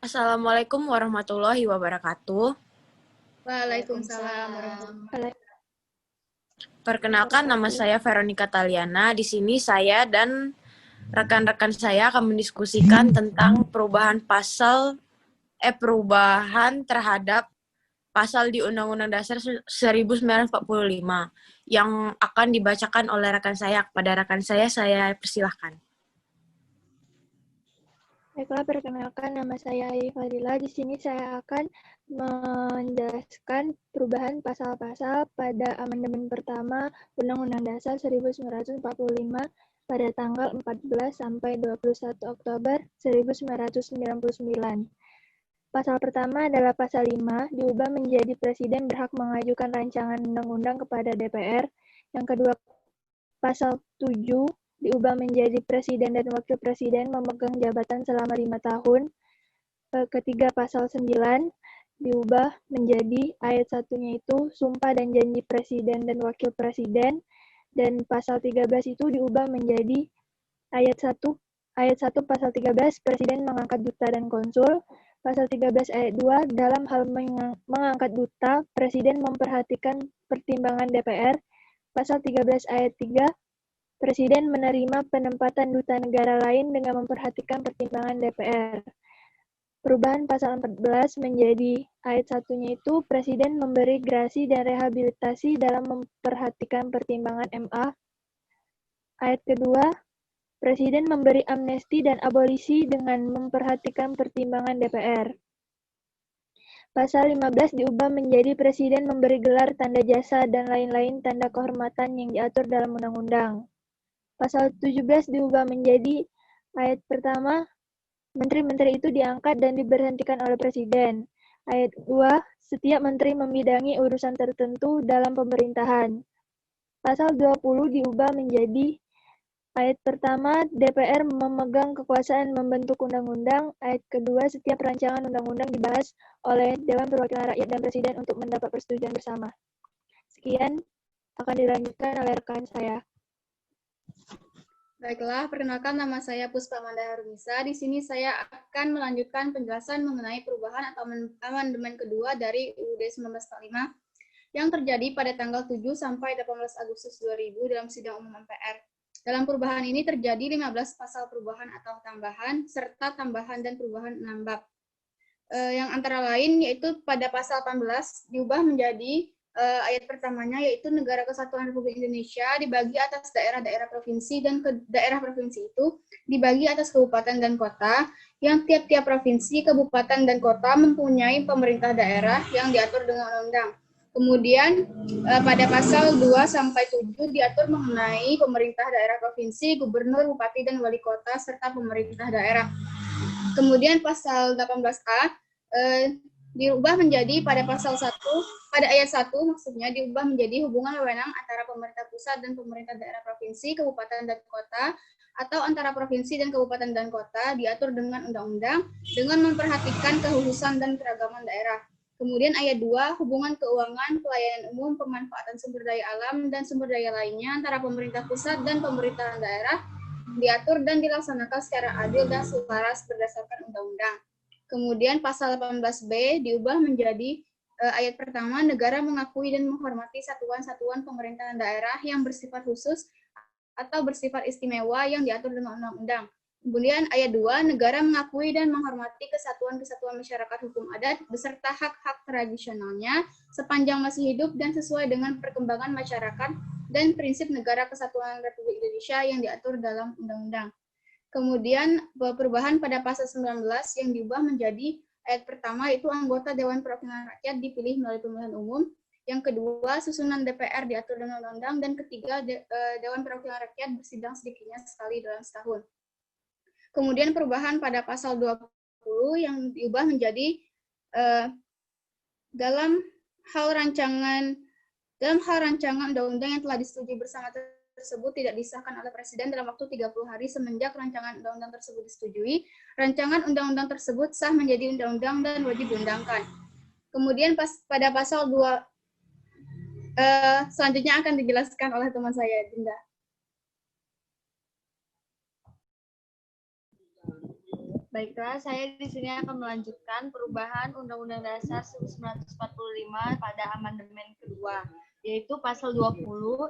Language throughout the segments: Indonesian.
Assalamualaikum warahmatullahi wabarakatuh. Waalaikumsalam warahmatullahi wabarakatuh. Perkenalkan, nama saya Veronica Taliana. Di sini saya dan rekan-rekan saya akan mendiskusikan tentang perubahan terhadap pasal di Undang-Undang Dasar 1945 yang akan dibacakan oleh rekan saya. Kepada rekan saya persilahkan. Baiklah, perkenalkan nama saya Ai Fadila. Di sini saya akan menjelaskan perubahan pasal-pasal pada amandemen pertama Undang-Undang Dasar 1945 pada tanggal 14 sampai 21 Oktober 1999. Pasal pertama adalah pasal 5, diubah menjadi Presiden berhak mengajukan rancangan undang-undang kepada DPR. Yang kedua, pasal 7 diubah menjadi Presiden dan Wakil Presiden memegang jabatan selama 5 tahun. Ketiga, pasal 9 diubah menjadi ayat satunya itu sumpah dan janji Presiden dan Wakil Presiden. Dan pasal 13 itu diubah menjadi ayat 1 pasal 13 Presiden mengangkat duta dan konsul. Pasal 13 ayat 2 dalam hal mengangkat duta, Presiden memperhatikan pertimbangan DPR. Pasal 13 ayat 3 Presiden menerima penempatan duta negara lain dengan memperhatikan pertimbangan DPR. Perubahan pasal 14 menjadi ayat satunya itu Presiden memberi grasi dan rehabilitasi dalam memperhatikan pertimbangan MA. Ayat kedua, Presiden memberi amnesti dan abolisi dengan memperhatikan pertimbangan DPR. Pasal 15 diubah menjadi Presiden memberi gelar tanda jasa dan lain-lain tanda kehormatan yang diatur dalam undang-undang. Pasal 17 diubah menjadi ayat pertama, menteri-menteri itu diangkat dan diberhentikan oleh Presiden. Ayat 2, setiap menteri membidangi urusan tertentu dalam pemerintahan. Pasal 20 diubah menjadi ayat pertama, DPR memegang kekuasaan membentuk undang-undang. Ayat kedua, setiap rancangan undang-undang dibahas oleh Dewan Perwakilan Rakyat dan Presiden untuk mendapat persetujuan bersama. Sekian, akan dilanjutkan oleh rekan saya. Baiklah, perkenalkan nama saya Puspa Amanda Harunisa. Di sini saya akan melanjutkan penjelasan mengenai perubahan atau amandemen kedua dari UUD 1945 yang terjadi pada tanggal 7 sampai 18 Agustus 2000 dalam sidang umum MPR. Dalam perubahan ini terjadi 15 pasal perubahan atau tambahan, serta tambahan dan perubahan 6 bab. Yang antara lain yaitu pada pasal 18 diubah menjadi ayat pertamanya yaitu Negara Kesatuan Republik Indonesia dibagi atas daerah-daerah provinsi dan daerah provinsi itu dibagi atas kabupaten dan kota yang tiap-tiap provinsi, kabupaten dan kota mempunyai pemerintah daerah yang diatur dengan undang-undang. Kemudian pada pasal 2 sampai 7 diatur mengenai pemerintah daerah provinsi, gubernur, bupati dan wali kota serta pemerintah daerah. Kemudian pasal 18A diubah menjadi pada pasal 1, pada ayat 1 maksudnya diubah menjadi hubungan wewenang antara pemerintah pusat dan pemerintah daerah provinsi, kabupaten dan kota atau antara provinsi dan kabupaten dan kota diatur dengan undang-undang dengan memperhatikan kekhususan dan keragaman daerah. Kemudian ayat 2, hubungan keuangan, pelayanan umum, pemanfaatan sumber daya alam dan sumber daya lainnya antara pemerintah pusat dan pemerintah daerah diatur dan dilaksanakan secara adil dan selaras berdasarkan undang-undang. Kemudian pasal 18B diubah menjadi ayat pertama, negara mengakui dan menghormati satuan-satuan pemerintahan daerah yang bersifat khusus atau bersifat istimewa yang diatur dengan undang-undang. Kemudian ayat 2, negara mengakui dan menghormati kesatuan-kesatuan masyarakat hukum adat beserta hak-hak tradisionalnya sepanjang masih hidup dan sesuai dengan perkembangan masyarakat dan prinsip negara kesatuan Republik Indonesia yang diatur dalam undang-undang. Kemudian perubahan pada pasal 19 yang diubah menjadi ayat pertama itu anggota Dewan Perwakilan Rakyat dipilih melalui pemilihan umum. Yang kedua, susunan DPR diatur dengan undang-undang. Dan ketiga, Dewan Perwakilan Rakyat bersidang sedikitnya sekali dalam setahun. Kemudian perubahan pada pasal 20 yang diubah menjadi dalam hal rancangan undang-undang yang telah disetujui bersama tersebut tidak disahkan oleh Presiden dalam waktu 30 hari semenjak rancangan undang-undang tersebut disetujui, rancangan undang-undang tersebut sah menjadi undang-undang dan wajib diundangkan. Kemudian pada pasal 2 selanjutnya akan dijelaskan oleh teman saya, Dinda. Baiklah, saya di sini akan melanjutkan perubahan Undang-Undang Dasar 1945 pada amandemen kedua, yaitu pasal 20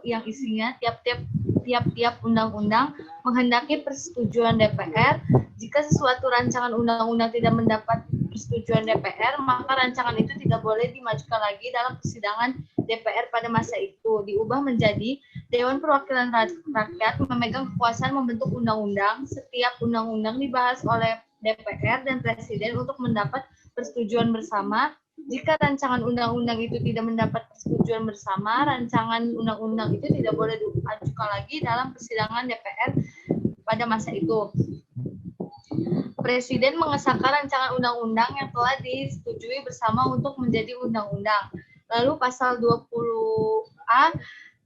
yang isinya tiap-tiap undang-undang menghendaki persetujuan DPR. Jika sesuatu rancangan undang-undang tidak mendapat persetujuan DPR, maka rancangan itu tidak boleh dimajukan lagi dalam persidangan DPR pada masa itu. Diubah menjadi Dewan Perwakilan Rakyat memegang kekuasaan membentuk undang-undang. Setiap undang-undang dibahas oleh DPR dan Presiden untuk mendapat persetujuan bersama. Jika rancangan undang-undang itu tidak mendapat persetujuan bersama, rancangan undang-undang itu tidak boleh diajukan lagi dalam persidangan DPR pada masa itu. Presiden mengesahkan rancangan undang-undang yang telah disetujui bersama untuk menjadi undang-undang. Lalu pasal 20A,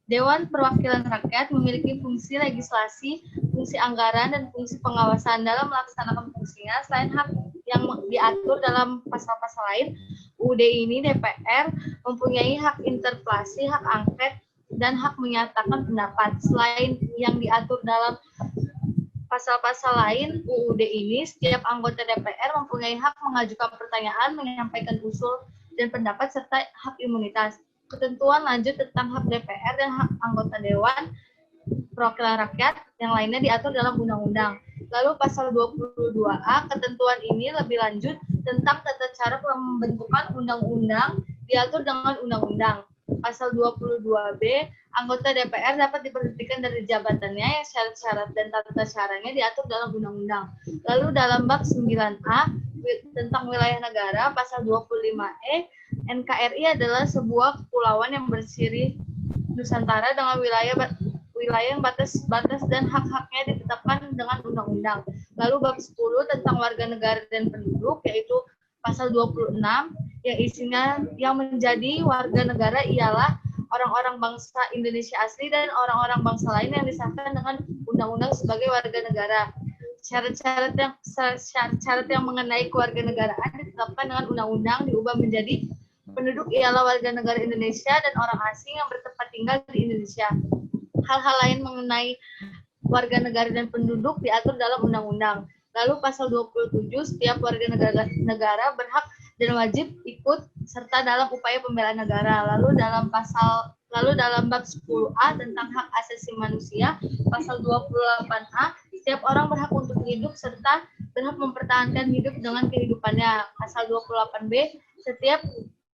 Dewan Perwakilan Rakyat memiliki fungsi legislasi, fungsi anggaran, dan fungsi pengawasan dalam melaksanakan fungsinya. Selain hak yang diatur dalam pasal-pasal lain, UUD ini DPR mempunyai hak interpelasi, hak angket, dan hak menyatakan pendapat. Selain yang diatur dalam pasal-pasal lain, UUD ini setiap anggota DPR mempunyai hak mengajukan pertanyaan, menyampaikan usul dan pendapat, serta hak imunitas. Ketentuan lanjut tentang hak DPR dan hak anggota Dewan Perwakilan Rakyat yang lainnya diatur dalam undang-undang. Lalu pasal 22A, ketentuan ini lebih lanjut tentang tata cara pembentukan undang-undang diatur dengan undang-undang. Pasal 22B, anggota DPR dapat diberhentikan dari jabatannya yang syarat-syarat dan tata caranya diatur dalam undang-undang. Lalu dalam bab 9A tentang wilayah negara, pasal 25E, NKRI adalah sebuah kepulauan yang bersiri Nusantara dengan wilayah yang batas-batas dan hak-haknya ditetapkan dengan undang-undang. Lalu bab 10 tentang warga negara dan penduduk, yaitu pasal 26 yang isinya yang menjadi warga negara ialah orang-orang bangsa Indonesia asli dan orang-orang bangsa lain yang disahkan dengan undang-undang sebagai warga negara. Syarat-syarat yang mengenai kewarganegaraan ditetapkan dengan undang-undang diubah menjadi penduduk ialah warga negara Indonesia dan orang asing yang bertempat tinggal di Indonesia. Hal-hal lain mengenai warga negara dan penduduk diatur dalam undang-undang. Lalu pasal 27, setiap warga negara berhak dan wajib ikut serta dalam upaya pembelaan negara. Lalu dalam bab 10A tentang hak asasi manusia, pasal 28A, setiap orang berhak untuk hidup serta berhak mempertahankan hidup dengan kehidupannya. Pasal 28B, setiap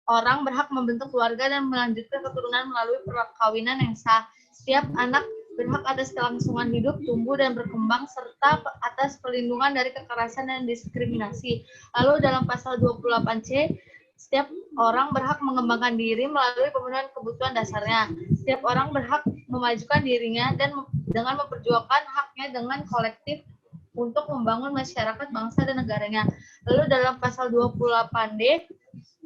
orang berhak membentuk keluarga dan melanjutkan keturunan melalui perkawinan yang sah. Setiap anak berhak atas kelangsungan hidup, tumbuh, dan berkembang, serta atas perlindungan dari kekerasan dan diskriminasi. Lalu dalam pasal 28C, setiap orang berhak mengembangkan diri melalui pemenuhan kebutuhan dasarnya. Setiap orang berhak memajukan dirinya dan dengan memperjuangkan haknya dengan kolektif untuk membangun masyarakat, bangsa, dan negaranya. Lalu dalam pasal 28D,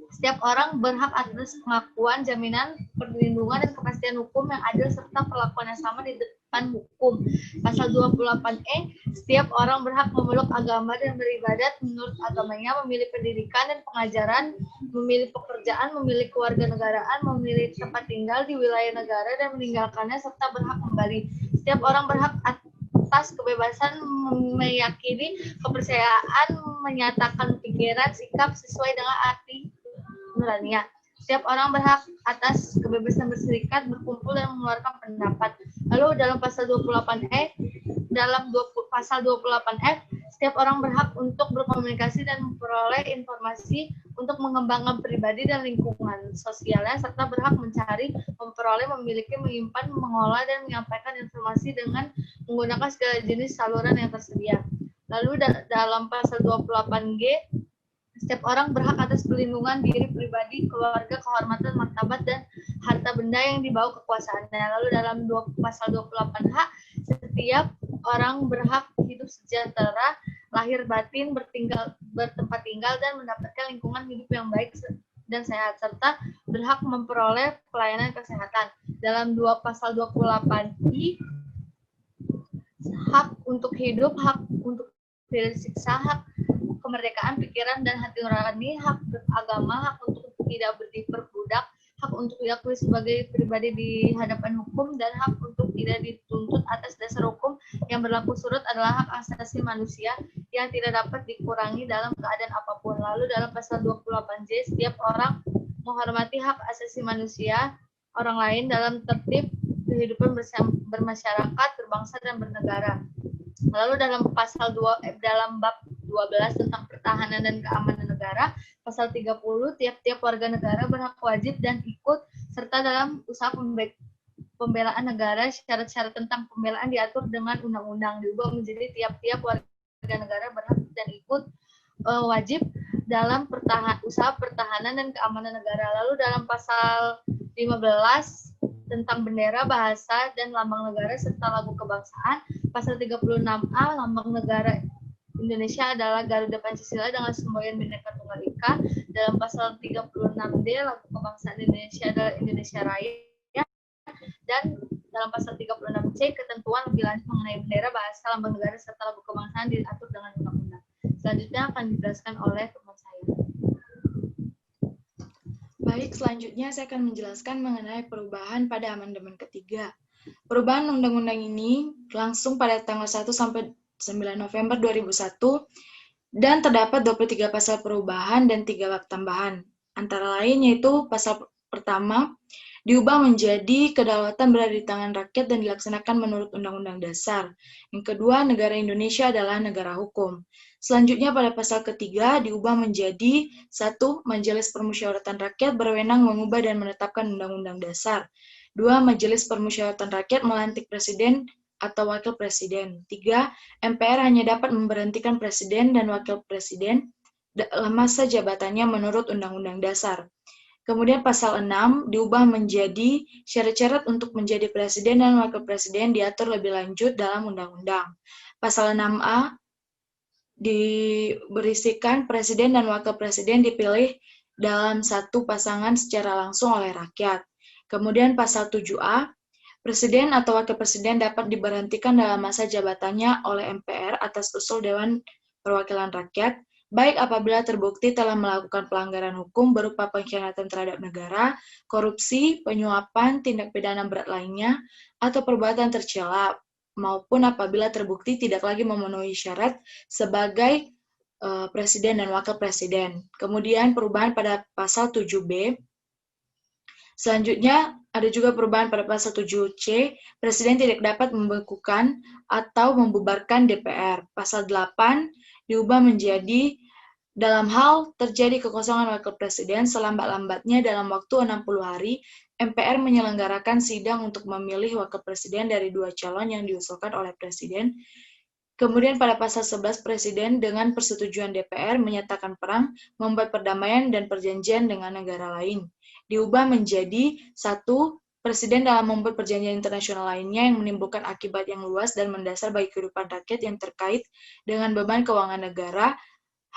setiap orang berhak atas pengakuan, jaminan, perlindungan, dan kepastian hukum yang adil serta perlakuan yang sama di depan hukum. Pasal 28E, setiap orang berhak memeluk agama dan beribadat menurut agamanya, memilih pendidikan dan pengajaran, memilih pekerjaan, memilih kewarganegaraan, memilih tempat tinggal di wilayah negara dan meninggalkannya, serta berhak kembali. Setiap orang berhak atas kebebasan meyakini, kepercayaan, menyatakan pikiran, sikap sesuai dengan arti nuraniah. Setiap orang berhak atas kebebasan berserikat, berkumpul, dan mengeluarkan pendapat. Lalu dalam pasal 28E, pasal 28F, setiap orang berhak untuk berkomunikasi dan memperoleh informasi untuk mengembangkan pribadi dan lingkungan sosialnya, serta berhak mencari, memperoleh, memiliki, menyimpan, mengolah, dan menyampaikan informasi dengan menggunakan segala jenis saluran yang tersedia. Lalu dalam pasal 28G, setiap orang berhak atas perlindungan diri pribadi, keluarga, kehormatan, martabat, dan harta benda yang dibawa kekuasaannya. Lalu dalam pasal 28H, setiap orang berhak hidup sejahtera, lahir batin, bertempat tinggal, dan mendapatkan lingkungan hidup yang baik dan sehat, serta berhak memperoleh pelayanan kesehatan. Dalam pasal 28I, hak untuk hidup, hak untuk tidak disiksa, hak kemerdekaan pikiran dan hati nurani, hak beragama, hak untuk tidak diperbudak, hak untuk diakui sebagai pribadi di hadapan hukum, dan hak untuk tidak dituntut atas dasar hukum yang berlaku surut adalah hak asasi manusia yang tidak dapat dikurangi dalam keadaan apapun. Lalu dalam pasal 28J, setiap orang menghormati hak asasi manusia orang lain dalam tertib kehidupan bermasyarakat, berbangsa, dan bernegara. Lalu dalam dalam bab 12 tentang pertahanan dan keamanan negara, pasal 30, tiap-tiap warga negara berhak wajib dan ikut serta dalam usaha pembelaan negara. Syarat-syarat tentang pembelaan diatur dengan undang-undang, diubah menjadi tiap-tiap warga negara berhak dan ikut wajib dalam usaha pertahanan dan keamanan negara. Lalu dalam pasal 15 tentang bendera, bahasa, dan lambang negara serta lagu kebangsaan, pasal 36A, lambang negara Indonesia adalah Garuda Pancasila dengan semboyan Bhinneka Tunggal Ika. Dalam pasal 36D, lagu kebangsaan Indonesia adalah Indonesia Raya. Dan dalam pasal 36C, ketentuan lebih lanjut mengenai bendera, bahasa, lambang negara serta lagu kebangsaan diatur dengan undang-undang. Selanjutnya akan dijelaskan oleh teman saya. Baik, selanjutnya saya akan menjelaskan mengenai perubahan pada amandemen ketiga. Perubahan undang-undang ini langsung pada tanggal 1 sampai 9 November 2001 dan terdapat 23 pasal perubahan dan 3 bab tambahan. Antara lain yaitu pasal pertama diubah menjadi kedaulatan berada di tangan rakyat dan dilaksanakan menurut Undang-Undang Dasar. Yang kedua, negara Indonesia adalah negara hukum. Selanjutnya pada pasal ketiga diubah menjadi 1. Majelis Permusyawaratan Rakyat berwenang mengubah dan menetapkan Undang-Undang Dasar. 2. Majelis Permusyawaratan Rakyat melantik presiden atau wakil presiden. 3. MPR hanya dapat memberhentikan presiden dan wakil presiden dalam masa jabatannya menurut Undang-Undang Dasar. Kemudian pasal 6 diubah menjadi syarat-syarat untuk menjadi presiden dan wakil presiden diatur lebih lanjut dalam undang-undang. Pasal 6A diberisikan presiden dan wakil presiden dipilih dalam satu pasangan secara langsung oleh rakyat. Kemudian pasal 7A, presiden atau wakil presiden dapat diberhentikan dalam masa jabatannya oleh MPR atas usul Dewan Perwakilan Rakyat, baik apabila terbukti telah melakukan pelanggaran hukum berupa pengkhianatan terhadap negara, korupsi, penyuapan, tindak pidana berat lainnya, atau perbuatan tercela, maupun apabila terbukti tidak lagi memenuhi syarat sebagai presiden dan wakil presiden. Kemudian perubahan pada pasal 7B. Selanjutnya ada juga perubahan pada pasal 7C, presiden tidak dapat membekukan atau membubarkan DPR. Pasal 8 diubah menjadi dalam hal terjadi kekosongan wakil presiden selambat-lambatnya dalam waktu 60 hari, MPR menyelenggarakan sidang untuk memilih wakil presiden dari 2 calon yang diusulkan oleh presiden. Kemudian pada pasal 11, presiden dengan persetujuan DPR menyatakan perang, membuat perdamaian dan perjanjian dengan negara lain. Diubah menjadi 1. Presiden dalam membuat perjanjian internasional lainnya yang menimbulkan akibat yang luas dan mendasar bagi kehidupan rakyat yang terkait dengan beban keuangan negara,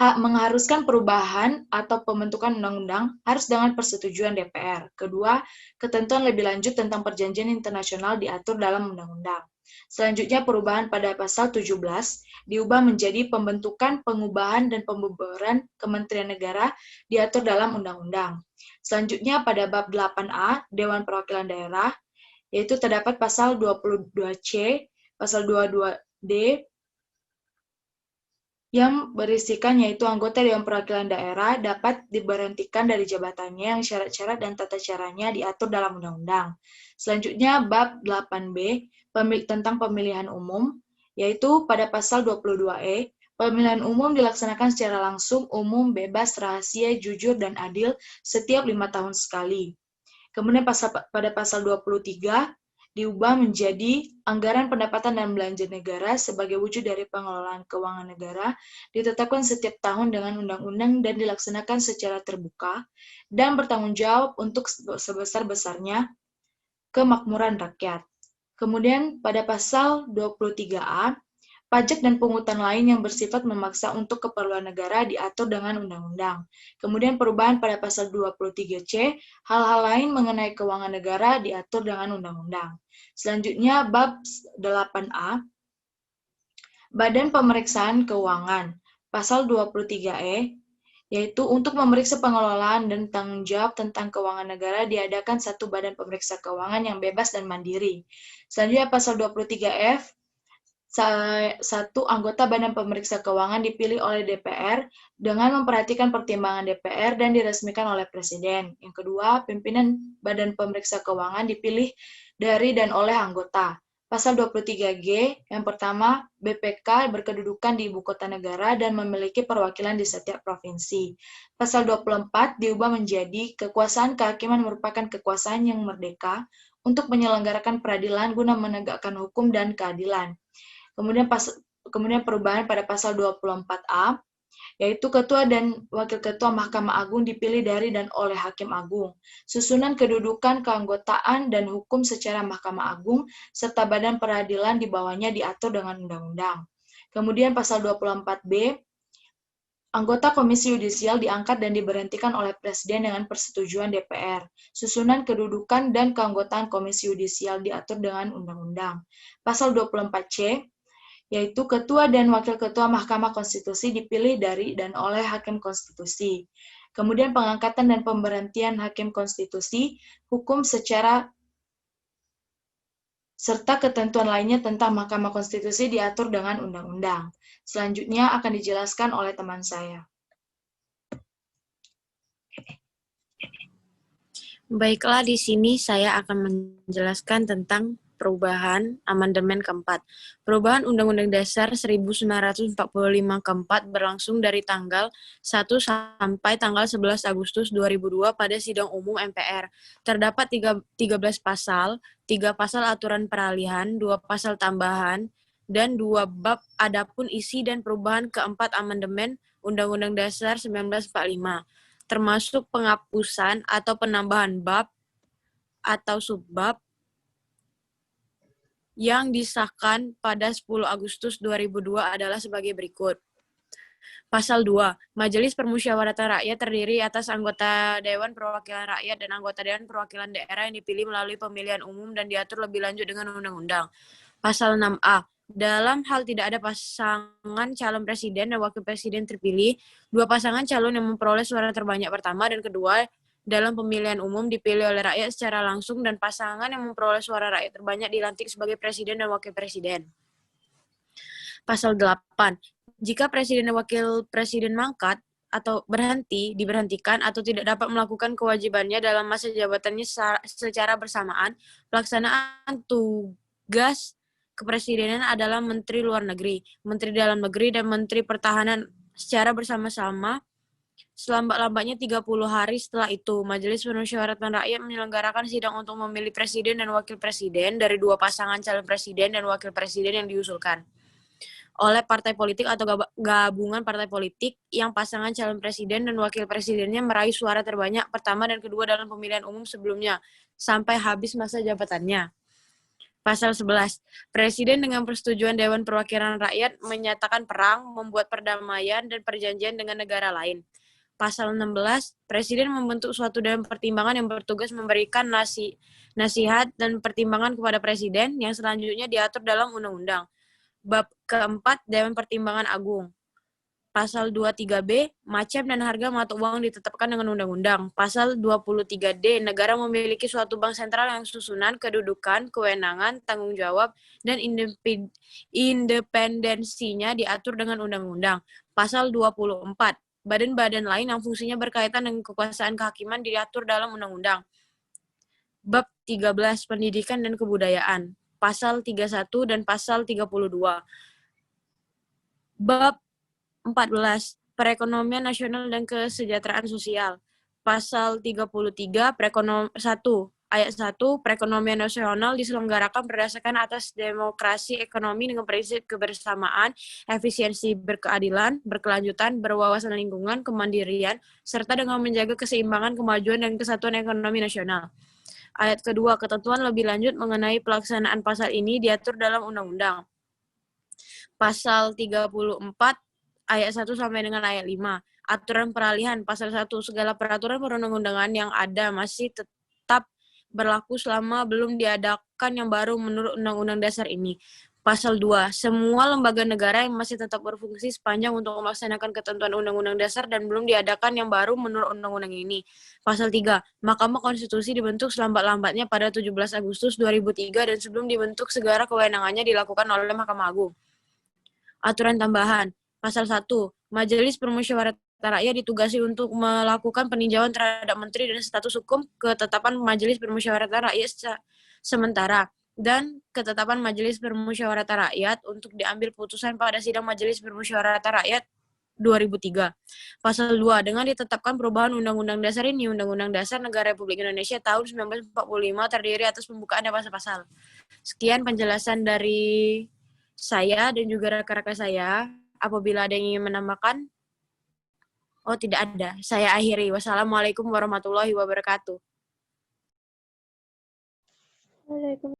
mengharuskan perubahan atau pembentukan undang-undang harus dengan persetujuan DPR. Kedua, ketentuan lebih lanjut tentang perjanjian internasional diatur dalam undang-undang. Selanjutnya perubahan pada pasal 17 diubah menjadi pembentukan, pengubahan, dan pembubaran Kementerian Negara diatur dalam undang-undang. Selanjutnya pada bab 8A, Dewan Perwakilan Daerah, yaitu terdapat pasal 22C, pasal 22D, yang berisikan yaitu anggota Dewan Perwakilan Daerah dapat diberhentikan dari jabatannya yang syarat-syarat dan tata caranya diatur dalam undang-undang. Selanjutnya bab 8B tentang pemilihan umum, yaitu pada pasal 22E, pemilihan umum dilaksanakan secara langsung, umum, bebas, rahasia, jujur, dan adil setiap 5 tahun sekali. Kemudian pada pasal 23 diubah menjadi anggaran pendapatan dan belanja negara sebagai wujud dari pengelolaan keuangan negara ditetapkan setiap tahun dengan undang-undang dan dilaksanakan secara terbuka dan bertanggung jawab untuk sebesar-besarnya kemakmuran rakyat. Kemudian pada pasal 23A, pajak dan pungutan lain yang bersifat memaksa untuk keperluan negara diatur dengan undang-undang. Kemudian perubahan pada pasal 23C, hal-hal lain mengenai keuangan negara diatur dengan undang-undang. Selanjutnya bab 8A, Badan Pemeriksaan Keuangan, pasal 23E, yaitu untuk memeriksa pengelolaan dan tanggung jawab tentang keuangan negara diadakan satu badan pemeriksa keuangan yang bebas dan mandiri. Selanjutnya pasal 23F, Satu, anggota Badan Pemeriksa Keuangan dipilih oleh DPR dengan memperhatikan pertimbangan DPR dan diresmikan oleh Presiden. Yang kedua, pimpinan Badan Pemeriksa Keuangan dipilih dari dan oleh anggota. Pasal 23G, yang pertama, BPK berkedudukan di Ibu Kota Negara dan memiliki perwakilan di setiap provinsi. Pasal 24 diubah menjadi kekuasaan kehakiman merupakan kekuasaan yang merdeka untuk menyelenggarakan peradilan guna menegakkan hukum dan keadilan. Kemudian perubahan pada pasal 24A, yaitu Ketua dan Wakil Ketua Mahkamah Agung dipilih dari dan oleh Hakim Agung. Susunan kedudukan, keanggotaan, dan hukum secara Mahkamah Agung, serta badan peradilan di bawahnya diatur dengan undang-undang. Kemudian pasal 24B, anggota Komisi Yudisial diangkat dan diberhentikan oleh Presiden dengan persetujuan DPR. Susunan kedudukan dan keanggotaan Komisi Yudisial diatur dengan undang-undang. Pasal 24C, yaitu Ketua dan Wakil Ketua Mahkamah Konstitusi dipilih dari dan oleh Hakim Konstitusi. Kemudian pengangkatan dan pemberhentian Hakim Konstitusi, hukum secara serta ketentuan lainnya tentang Mahkamah Konstitusi diatur dengan undang-undang. Selanjutnya akan dijelaskan oleh teman saya. Baiklah, di sini saya akan menjelaskan tentang perubahan amandemen keempat. Perubahan Undang-Undang Dasar 1945 keempat berlangsung dari tanggal 1 sampai tanggal 11 Agustus 2002 pada sidang umum MPR. Terdapat 13 pasal, 3 pasal aturan peralihan, 2 pasal tambahan, dan 2 bab. Adapun isi dan perubahan keempat amandemen Undang-Undang Dasar 1945, termasuk penghapusan atau penambahan bab atau subbab yang disahkan pada 10 Agustus 2002 adalah sebagai berikut. Pasal 2. Majelis Permusyawaratan Rakyat terdiri atas anggota Dewan Perwakilan Rakyat dan anggota Dewan Perwakilan Daerah yang dipilih melalui pemilihan umum dan diatur lebih lanjut dengan undang-undang. Pasal 6A. Dalam hal tidak ada pasangan calon presiden dan wakil presiden terpilih, 2 pasangan calon yang memperoleh suara terbanyak pertama dan kedua dalam pemilihan umum dipilih oleh rakyat secara langsung dan pasangan yang memperoleh suara rakyat terbanyak dilantik sebagai presiden dan wakil presiden. Pasal 8. Jika presiden dan wakil presiden mangkat atau diberhentikan atau tidak dapat melakukan kewajibannya dalam masa jabatannya secara bersamaan, pelaksanaan tugas kepresidenan adalah Menteri Luar Negeri, Menteri Dalam Negeri, dan Menteri Pertahanan secara bersama-sama. Selambat-lambatnya 30 hari setelah itu, Majelis Permusyawaratan Rakyat menyelenggarakan sidang untuk memilih presiden dan wakil presiden dari 2 pasangan calon presiden dan wakil presiden yang diusulkan oleh partai politik atau gabungan partai politik yang pasangan calon presiden dan wakil presidennya meraih suara terbanyak pertama dan kedua dalam pemilihan umum sebelumnya sampai habis masa jabatannya. Pasal 11. Presiden dengan persetujuan Dewan Perwakilan Rakyat menyatakan perang, membuat perdamaian dan perjanjian dengan negara lain. Pasal 16. Presiden membentuk suatu Dewan Pertimbangan yang bertugas memberikan nasihat dan pertimbangan kepada Presiden yang selanjutnya diatur dalam undang-undang. Bab keempat, Dewan Pertimbangan Agung. Pasal 23B, macam dan harga mata uang ditetapkan dengan undang-undang. Pasal 23D, negara memiliki suatu bank sentral yang susunan, kedudukan, kewenangan, tanggung jawab, dan independensinya diatur dengan undang-undang. Pasal 24, badan-badan lain yang fungsinya berkaitan dengan kekuasaan kehakiman diatur dalam undang-undang. Bab 13, pendidikan dan kebudayaan. Pasal 31 dan pasal 32. Bab 14. Perekonomian nasional dan kesejahteraan sosial. Pasal 33, 1. Ayat 1, perekonomian nasional diselenggarakan berdasarkan atas demokrasi ekonomi dengan prinsip kebersamaan, efisiensi, berkeadilan, berkelanjutan, berwawasan lingkungan, kemandirian, serta dengan menjaga keseimbangan, kemajuan, dan kesatuan ekonomi nasional. Ayat kedua, ketentuan lebih lanjut mengenai pelaksanaan pasal ini diatur dalam undang-undang. Pasal 34, ayat 1 sampai dengan ayat 5. Aturan peralihan, pasal 1, segala peraturan perundang-undangan yang ada masih tetap berlaku selama belum diadakan yang baru menurut Undang-Undang Dasar ini. Pasal 2. Semua lembaga negara yang masih tetap berfungsi sepanjang untuk melaksanakan ketentuan Undang-Undang Dasar dan belum diadakan yang baru menurut Undang-Undang ini. Pasal 3. Mahkamah Konstitusi dibentuk selambat-lambatnya pada 17 Agustus 2003 dan sebelum dibentuk segala kewenangannya dilakukan oleh Mahkamah Agung. Aturan tambahan. Pasal 1. Majelis Permusyawaratan Rakyat ditugasi untuk melakukan peninjauan terhadap menteri dan status hukum ketetapan Majelis Permusyawaratan Rakyat sementara dan ketetapan Majelis Permusyawaratan Rakyat untuk diambil putusan pada sidang Majelis Permusyawaratan Rakyat 2003. Pasal 2. Dengan ditetapkan perubahan Undang-Undang Dasar ini, Undang-Undang Dasar Negara Republik Indonesia tahun 1945 terdiri atas pembukaan dan pasal-pasal. Sekian penjelasan dari saya dan juga rekan-rekan saya. Apabila ada yang ingin menambahkan, tidak ada. Saya akhiri. Wassalamualaikum warahmatullahi wabarakatuh. Waalaikumsalam.